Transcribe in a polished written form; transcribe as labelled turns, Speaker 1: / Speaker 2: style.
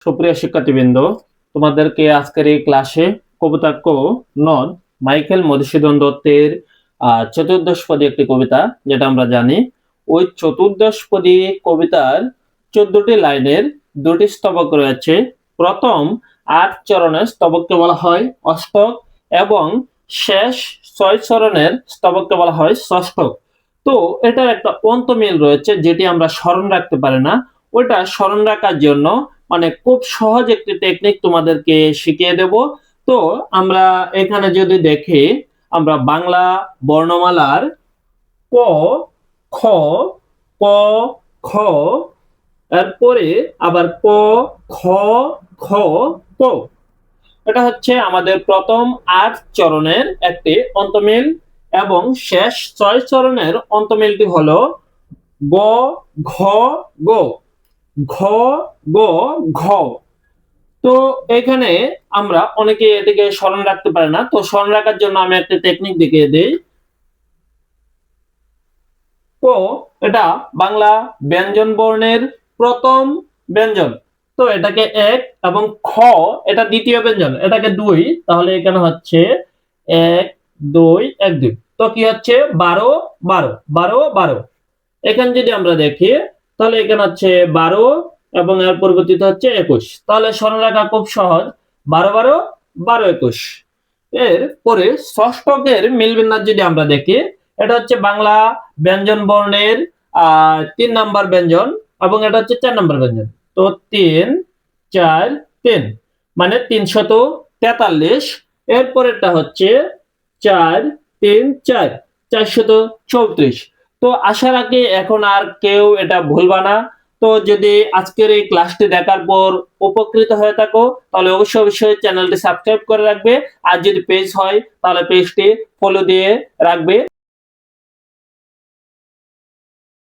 Speaker 1: সুপ্রিয় শিক্ষার্থীবৃন্দ, তোমাদেরকে আজকের এই ক্লাসে কবিতাক্ষ নদ মাইকেল মধুসূদন দত্তের চতুর্দশপদী একটি কবিতা, যেটা আমরা জানি। ওই চতুর্দশপদী কবিতার 14টি লাইনের দুটি স্তবক রয়েছে। প্রথম 8 চরণের স্তবককে বলা হয় অষ্টক এবং শেষ 6 চরণের স্তবককে বলা হয় ষষ্ঠক। তো এটার একটা অন্তমিল রয়েছে, যেটি আমরা স্মরণ রাখতে পারি না। ওইটা স্মরণ রাখার জন্য মানে খুব সহজ একটি টেকনিক তোমাদেরকে শিখিয়ে দেব। তো আমরা এখানে যদি দেখি, আমরা বাংলা বর্ণমালার ক, খ, ক, খ, এরপরে আবার ক, খ, খ, ক, এটা হচ্ছে আমাদের প্রথম 8 চরণের একটি অন্তমিল এবং শেষ 6 চরণের অন্তমিলটি হলো গ, ঘ, গ, ঘ, গ, ঘ। তো এখানে আমরা অনেকে এটিকে স্মরণ রাখতে পারে না। তো স্মরণ রাখার জন্য আমি একটা টেকনিক দেখিয়ে দিই। তো এটা বাংলা ব্যঞ্জন বর্ণের প্রথম ব্যঞ্জন, তো এটাকে 1 এবং খ এটা দ্বিতীয় ব্যঞ্জন, এটাকে 2, তাহলে এখানে হচ্ছে 1 2 1 2। তো কি হচ্ছে 12 12 12 12। এখানে যদি আমরা দেখি, তাহলে এখানে হচ্ছে 12 এবং এর পরবর্তীতে হচ্ছে 21। তাহলে স্মরণ রাখা খুব সহজ, 12 12 12 21। এর পরে ষষ্ঠকের মিল বিন্যাস যদি আমরা দেখি, এটা হচ্ছে বাংলা ব্যঞ্জন বর্ণের 3 নাম্বার ব্যঞ্জন এবং এটা হচ্ছে 4 নাম্বার ব্যঞ্জন। তো 3 4 3 মানে 343। এর পরেরটা হচ্ছে 4 3 4 434। তো আশা রাখি এখন আর কেউ এটা ভুলবা না। তো যদি আজকের এই ক্লাসটি দেখার পর উপকৃত হয়ে থাকো, তাহলে অবশ্যই চ্যানেলটি সাবস্ক্রাইব করে রাখবে। আর যদি পেজ হয়, তাহলে পেজটি ফলো দিয়ে রাখবে।